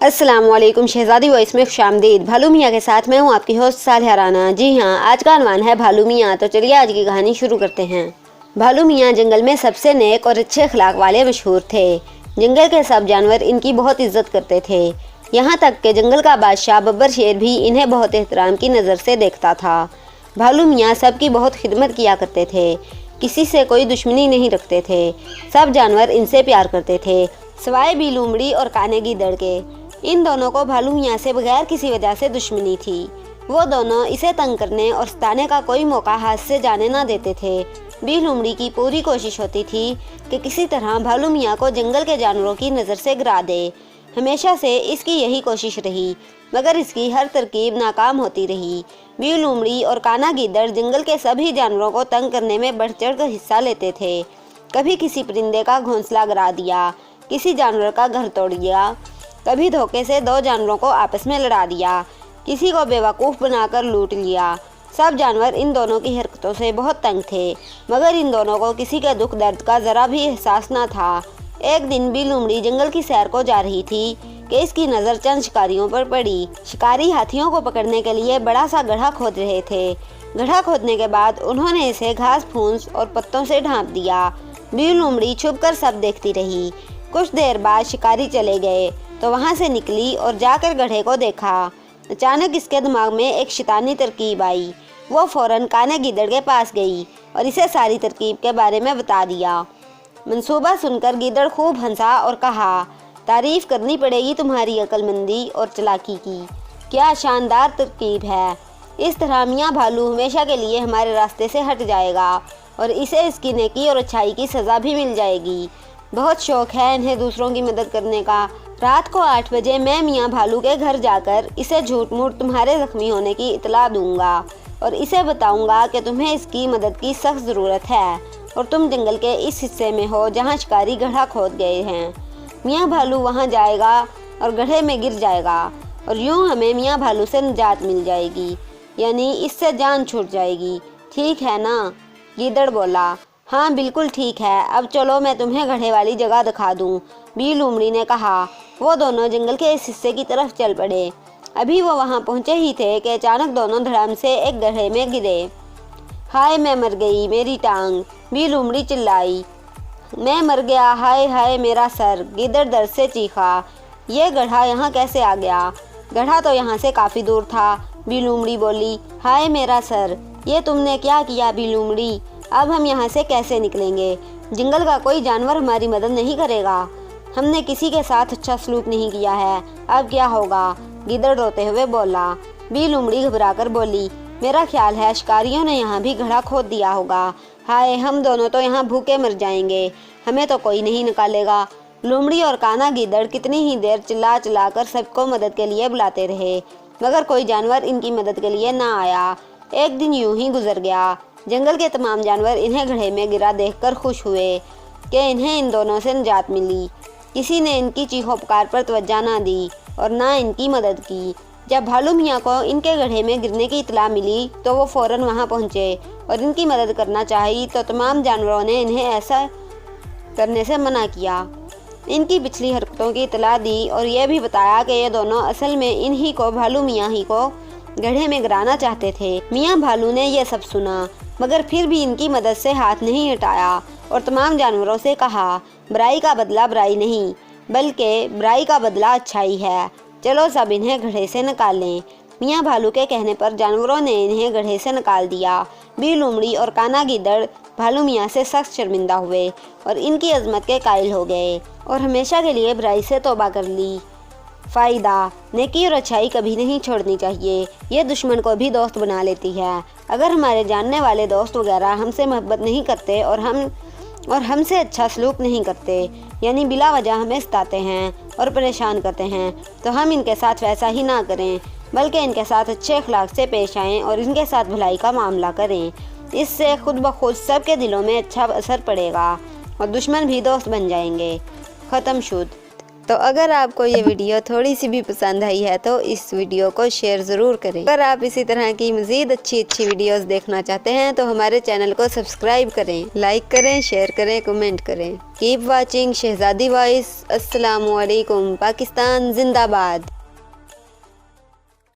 السلام علیکم شہزادی وائس میں خوش آمدید۔ بھالو میاں کے ساتھ میں ہوں آپ کی ہوسٹ سالگراہ رانا۔ جی ہاں، آج کا عنوان ہے بھالو میاں، تو چلیے آج کی کہانی شروع کرتے ہیں۔ بھالو میاں جنگل میں سب سے نیک اور اچھے اخلاق والے مشہور تھے۔ جنگل کے سب جانور ان کی بہت عزت کرتے تھے، یہاں تک کہ جنگل کا بادشاہ ببر شیر بھی انہیں بہت احترام کی نظر سے دیکھتا تھا۔ بھالو میاں سب کی بہت خدمت کیا کرتے تھے، کسی سے کوئی دشمنی نہیں رکھتے تھے، سب جانور ان سے پیار کرتے تھے سوائے بھی لومڑی اور کانے گیدڑ کے۔ ان دونوں کو بھالو میاں سے بغیر کسی وجہ سے دشمنی تھی۔ وہ دونوں اسے تنگ کرنے اور ستانے کا کوئی موقع ہاتھ سے جانے نہ دیتے تھے۔ بی لومڑی کی پوری کوشش ہوتی تھی کہ کسی طرح بھالو میاں کو جنگل کے جانوروں کی نظر سے گرا دے۔ ہمیشہ سے اس کی یہی کوشش رہی، مگر اس کی ہر ترکیب ناکام ہوتی رہی۔ بی لومڑی اور کانا گیدڑ جنگل کے سبھی جانوروں کو تنگ کرنے میں بڑھ چڑھ کر حصہ لیتے تھے۔ کبھی کسی پرندے کا گھونسلہ گرا دیا، کسی جانور کا گھر توڑ دیا، کبھی دھوکے سے دو جانوروں کو آپس میں لڑا دیا، کسی کو بیوقوف بنا کر لوٹ لیا۔ سب جانور ان دونوں کی حرکتوں سے بہت تنگ تھے، مگر ان دونوں کو کسی کے دکھ درد کا ذرا بھی احساس نہ تھا۔ ایک دن بی لومڑی جنگل کی سیر کو جا رہی تھی کہ اس کی نظر چند شکاریوں پر پڑی۔ شکاری ہاتھیوں کو پکڑنے کے لیے بڑا سا گڑھا کھود رہے تھے۔ گڑھا کھودنے کے بعد انہوں نے اسے گھاس پھونس اور پتوں سے ڈھانپ دیا۔ بی لومڑی چھپ کر سب دیکھتی رہی۔ کچھ دیر بعد شکاری چلے گئے تو وہاں سے نکلی اور جا کر گڑھے کو دیکھا۔ اچانک اس کے دماغ میں ایک شیطانی ترکیب آئی۔ وہ فوراً کانے گیدڑ کے پاس گئی اور اسے ساری ترکیب کے بارے میں بتا دیا۔ منصوبہ سن کر گیدڑ خوب ہنسا اور کہا، تعریف کرنی پڑے گی تمہاری عقل مندی اور چلاکی کی، کیا شاندار ترکیب ہے۔ اس طرح میاں بھالو ہمیشہ کے لیے ہمارے راستے سے ہٹ جائے گا اور اسے اس کی نیکی اور اچھائی کی سزا بھی مل جائے گی۔ بہت شوق ہے انہیں دوسروں کی مدد کرنے کا۔ رات کو 8 بجے میں میاں بھالو کے گھر جا کر اسے جھوٹ موٹ تمہارے زخمی ہونے کی اطلاع دوں گا اور اسے بتاؤں گا کہ تمہیں اس کی مدد کی سخت ضرورت ہے اور تم جنگل کے اس حصے میں ہو جہاں شکاری گڑھا کھود گئے ہیں۔ میاں بھالو وہاں جائے گا اور گڑھے میں گر جائے گا اور یوں ہمیں میاں بھالو سے نجات مل جائے گی، یعنی اس سے جان چھوٹ جائے گی، ٹھیک ہے نا؟ گیدڑ بولا، ہاں بالکل ٹھیک ہے، اب چلو میں تمہیں گڑھے والی جگہ دکھا دوں۔ بی لومڑی نے کہا۔ وہ دونوں جنگل کے اس حصے کی طرف چل پڑے۔ ابھی وہ وہاں پہنچے ہی تھے کہ اچانک دونوں دھڑام سے ایک گڑھے میں گرے۔ ہائے میں مر گئی، میری ٹانگ، بی لومڑی چلائی۔ میں مر گیا، ہائے ہائے میرا سر، گیدڑ درد سے چیخا۔ یہ گڑھا یہاں کیسے آ گیا؟ گڑھا تو یہاں سے کافی دور تھا، بی لومڑی بولی۔ ہائے میرا سر، یہ تم نے کیا کیا بی لومڑی؟ اب ہم یہاں سے کیسے نکلیں گے؟ جنگل کا کوئی جانور ہماری مدد نہیں کرے گا، ہم نے کسی کے ساتھ اچھا سلوک نہیں کیا ہے، اب کیا ہوگا؟ گیدڑ روتے ہوئے بولا۔ بی لومڑی گھبرا کر بولی، میرا خیال ہے شکاریوں نے یہاں بھی گڑھا کھود دیا ہوگا، ہائے ہم دونوں تو یہاں بھوکے مر جائیں گے، ہمیں تو کوئی نہیں نکالے گا۔ لومڑی اور کانا گیدڑ کتنی ہی دیر چلا چلا کر سب کو مدد کے لیے بلاتے رہے، مگر کوئی جانور ان کی مدد کے لیے نہ آیا۔ ایک دن یوں ہی گزر گیا۔ جنگل کے تمام جانور انہیں گڑھے میں گرا دیکھ کر خوش ہوئے کہ انہیں ان دونوں سے نجات ملی۔ کسی نے ان کی چیخو پکار پر توجہ نہ دی اور نہ ان کی مدد کی۔ جب بھالو میاں کو ان کے گڑھے میں گرنے کی اطلاع ملی تو وہ فوراً وہاں پہنچے اور ان کی مدد کرنا چاہی تو تمام جانوروں نے انہیں ایسا کرنے سے منع کیا۔ ان کی پچھلی حرکتوں کی اطلاع دی اور یہ بھی بتایا کہ یہ دونوں اصل میں انہی کو بھالو میاں ہی کو گڑھے میں گرانا چاہتے تھے۔ میاں بھالو نے یہ سب سنا، مگر پھر بھی ان کی مدد سے ہاتھ نہیں ہٹایا اور تمام جانوروں سے کہا، برائی کا بدلہ برائی نہیں بلکہ برائی کا بدلہ اچھائی ہے، چلو سب انہیں گڑھے سے نکال لیں۔ میاں بھالو کے کہنے پر جانوروں نے انہیں گڑھے سے نکال دیا۔ بی لومڑی اور کانا گیدڑ بھالو میاں سے سخت شرمندہ ہوئے اور ان کی عظمت کے قائل ہو گئے اور ہمیشہ کے لیے برائی سے توبہ کر لی۔ فائدہ، نیکی اور اچھائی کبھی نہیں چھوڑنی چاہیے، یہ دشمن کو بھی دوست بنا لیتی ہے۔ اگر ہمارے جاننے والے دوست وغیرہ ہم سے محبت نہیں کرتے اور ہم سے اچھا سلوک نہیں کرتے، یعنی بلا وجہ ہمیں ستاتے ہیں اور پریشان کرتے ہیں، تو ہم ان کے ساتھ ویسا ہی نہ کریں بلکہ ان کے ساتھ اچھے اخلاق سے پیش آئیں اور ان کے ساتھ بھلائی کا معاملہ کریں۔ اس سے خود بخود سب کے دلوں میں اچھا اثر پڑے گا اور دشمن بھی دوست بن جائیں گے۔ ختم شد۔ تو اگر آپ کو یہ ویڈیو تھوڑی سی بھی پسند آئی ہے تو اس ویڈیو کو شیئر ضرور کریں۔ اگر آپ اسی طرح کی مزید اچھی ویڈیوز دیکھنا چاہتے ہیں تو ہمارے چینل کو سبسکرائب کریں، لائک کریں، شیئر کریں، کمنٹ کریں۔ کیپ واچنگ شہزادی وائس۔ السلام علیکم۔ پاکستان زندہ باد۔